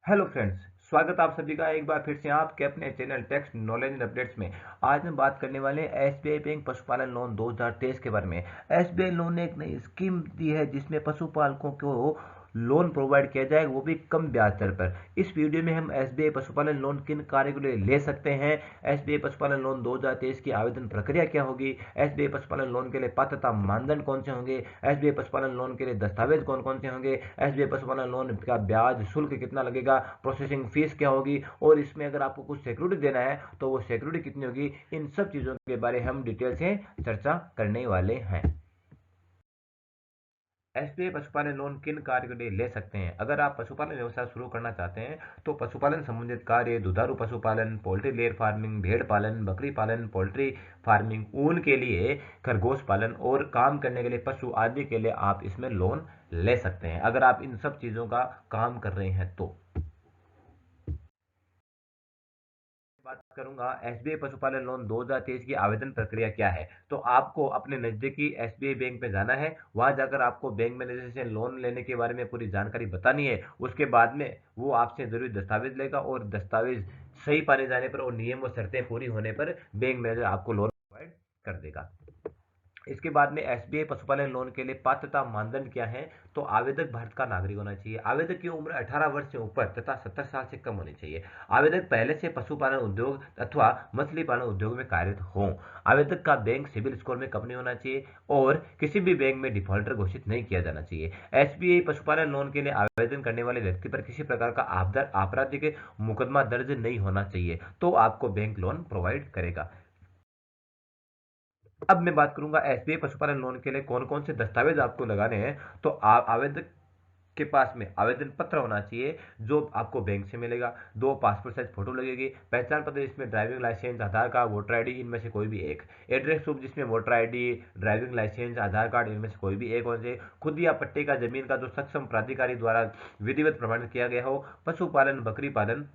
Hello friends, स्वागत आप सभी का एक बार फिर से आपके अपने channel text knowledge and updates में। आज हम बात करने वाले हैं एसबीआई बैंक पशुपालन लोन 2023 के बारे में। एसबीआई लोन ने एक नई स्कीम दी है जिसमें पशुपालकों को लोन प्रोवाइड किया जाएगा, वो भी कम ब्याज दर पर। इस वीडियो में हम एसबीआई पशुपालन लोन किन कार्यों के लिए ले सकते हैं, एसबीआई पशुपालन लोन 2023 की आवेदन प्रक्रिया क्या होगी, एसबीआई पशुपालन लोन के लिए पात्रता मानदंड कौन से होंगे, एसबीआई पशुपालन लोन के लिए दस्तावेज कौन कौन से होंगे, एसबीआई पशुपालन लोन का ब्याज शुल्क कितना लगेगा, प्रोसेसिंग फीस क्या होगी, और इसमें अगर आपको कुछ सिक्योरिटी देना है तो वो सिक्योरिटी कितनी होगी। इन सब चीजों के बारे में हम डिटेल से चर्चा करने वाले हैं। एसबीआई पशुपालन लोन किन कार्य के लिए ले सकते हैं। अगर आप पशुपालन व्यवसाय शुरू करना चाहते हैं तो पशुपालन संबंधित कार्य, दुधारू पशुपालन, पोल्ट्री लेयर फार्मिंग, भेड़ पालन, बकरी पालन, पोल्ट्री फार्मिंग, ऊन के लिए खरगोश पालन और काम करने के लिए पशु आदि के लिए आप इसमें लोन ले सकते हैं, अगर आप इन सब चीजों का काम कर रहे हैं तो। बात करूंगा एसबीआई पशुपालन लोन 2023 की आवेदन प्रक्रिया क्या है। तो आपको अपने नजदीकी एसबीआई बैंक में जाना है, वहां जाकर आपको बैंक मैनेजर से लोन लेने के बारे में पूरी जानकारी बतानी है। उसके बाद में वो आपसे जरूरी दस्तावेज लेगा और दस्तावेज सही पाने जाने पर और नियम और शर्तें पूरी होने पर बैंक मैनेजर आपको लोन प्रोवाइड कर देगा। इसके बाद में एसबीआई पशुपालन लोन के लिए पात्रता मानदंड क्या है। तो आवेदक भारत का नागरिक होना चाहिए, आवेदक की उम्र 18 वर्ष से ऊपर तथा 70 साल से कम होनी चाहिए, आवेदक पहले से पशुपालन उद्योग अथवा मछली पालन उद्योग में कार्यरत हो, आवेदक का बैंक सिविल स्कोर में कम नहीं होना चाहिए और किसी भी बैंक में डिफॉल्टर घोषित नहीं किया जाना चाहिए। एसबीआई पशुपालन लोन के लिए आवेदन करने वाले व्यक्ति पर किसी प्रकार का आपराधिक मुकदमा दर्ज नहीं होना चाहिए, तो आपको बैंक लोन प्रोवाइड करेगा। अब मैं बात करूंगा एसबीआई पशुपालन लोन के लिए कौन कौन से दस्तावेज आपको लगाने हैं। तो आवेदक के पास में आवेदन पत्र होना चाहिए जो आपको बैंक से मिलेगा, दो पासपोर्ट साइज फोटो लगेगी, पहचान पत्र जिसमें ड्राइविंग लाइसेंस, आधार कार्ड, वोटर आईडी इनमें से कोई भी एक, एड्रेस प्रूफ जिसमें वोटर आईडी, ड्राइविंग लाइसेंस, आधार कार्ड इनमें से कोई भी एक होना चाहिए, खुद या पट्टे का जमीन का जो सक्षम प्राधिकारी द्वारा विधिवत प्रमाणित किया गया हो, पशुपालन, बकरी पालन,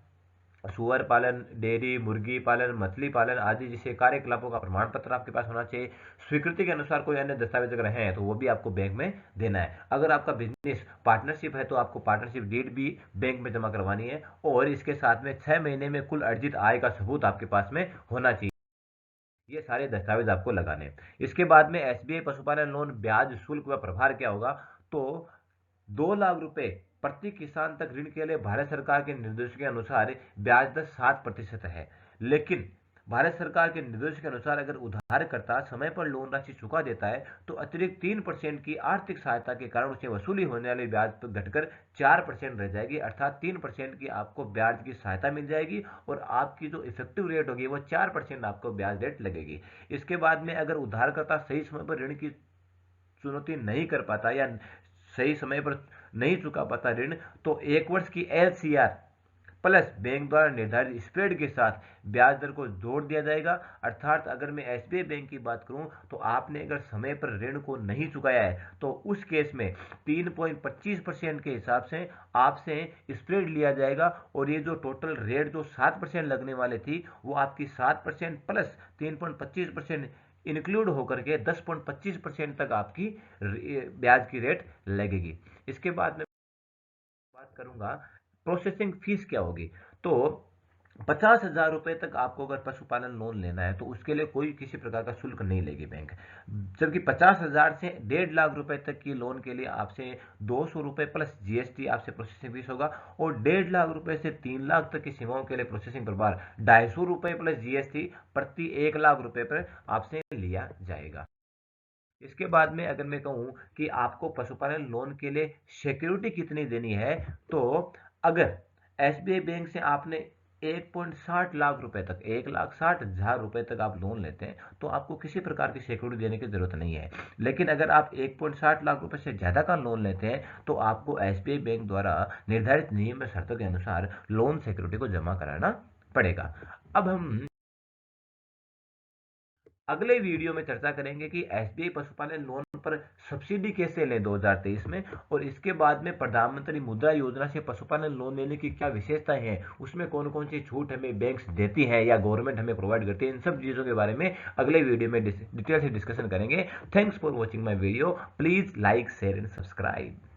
सुअर पालन, डेयरी, मुर्गी पालन, मछली पालन आदि जैसे कार्यकलापों का प्रमाण पत्र आपके पास होना चाहिए। स्वीकृति के अनुसार कोई अन्य दस्तावेज अगर हैं तो वो भी आपको बैंक में देना है। अगर आपका बिजनेस पार्टनरशिप है तो आपको पार्टनरशिप डीड भी बैंक में जमा करवानी है और इसके साथ में 6 महीने में कुल अर्जित आय का सबूत आपके पास में होना चाहिए। ये सारे दस्तावेज आपको लगाने हैं। इसके बाद में एसबीआई पशुपालन लोन ब्याज शुल्क व प्रभार क्या होगा। तो 2 लाख रुपए प्रति किसान तक ऋण के लिए भारत सरकार के निर्देशों के अनुसार ब्याज दर 7% है। लेकिन भारत सरकार के निर्देश के अनुसार अगर उधारकर्ता समय पर लोन राशि चुका देता है तो अतिरिक्त 3% की आर्थिक सहायता के कारण उसे वसूली होने वाली ब्याज पर घटकर 4% रह जाएगी, अर्थात 3% की आपको ब्याज की सहायता मिल जाएगी और आपकी जो इफेक्टिव रेट होगी वो 4% आपको ब्याज रेट लगेगी। इसके बाद में अगर उधारकर्ता सही समय पर ऋण की चुनौती नहीं कर पाता या सही समय पर नहीं चुका पाता ऋण, तो 1 वर्ष की एलसीआर प्लस बैंक द्वारा निर्धारित स्प्रेड के साथ ब्याज दर को जोड़ दिया जाएगा। अर्थात अगर मैं एसबीआई बैंक की बात करूं तो आपने अगर समय पर ऋण को नहीं चुकाया है तो उस केस में 3.25% के हिसाब से आपसे स्प्रेड लिया जाएगा और ये जो टोटल रेट जो 7% लगने वाली थी वो आपकी 7% प्लस 3.25% इंक्लूड होकर के 10.25% तक आपकी ब्याज की रेट लगेगी। इसके बाद में बात करूंगा प्रोसेसिंग फीस क्या होगी। तो 50,000 रुपए तक आपको अगर पशुपालन लोन लेना है तो उसके लिए कोई किसी प्रकार का शुल्क नहीं लेगी बैंक, जबकि 50,000 से 1.5 लाख रुपए तक की लोन के लिए आपसे 200 रुपए प्लस जीएसटी आपसे प्रोसेसिंग फीस होगा और 1.5 लाख रुपए से 3 लाख तक की सीमाओं के लिए प्रोसेसिंग प्रभार 250 रुपए प्लस जीएसटी प्रति 1 लाख रुपए पर आपसे लिया जाएगा। इसके बाद में अगर मैं कहूं कि आपको पशुपालन लोन के लिए सिक्योरिटी कितनी देनी है, तो अगर एसबीआई बैंक से आपने 1.60 लाख रुपए तक 1,60,000 रुपए तक आप लोन लेते हैं तो आपको किसी प्रकार की सिक्योरिटी देने की जरूरत नहीं है। लेकिन अगर आप 1.60 लाख रुपए से ज्यादा का लोन लेते हैं तो आपको एसबीआई बैंक द्वारा निर्धारित नियम और शर्तों के अनुसार लोन सिक्योरिटी को जमा कराना पड़ेगा। अब हम अगले वीडियो में चर्चा करेंगे कि एसबीआई पशुपालन लोन पर सब्सिडी कैसे लें 2023 में, और इसके बाद में प्रधानमंत्री मुद्रा योजना से पशुपालन लोन लेने की क्या विशेषताएं हैं, उसमें कौन कौन सी छूट हमें बैंक्स देती है या गवर्नमेंट हमें प्रोवाइड करती है, इन सब चीजों के बारे में अगले वीडियो में डिटेल से डिस्कशन करेंगे। Thanks for watching my video, please like share and subscribe.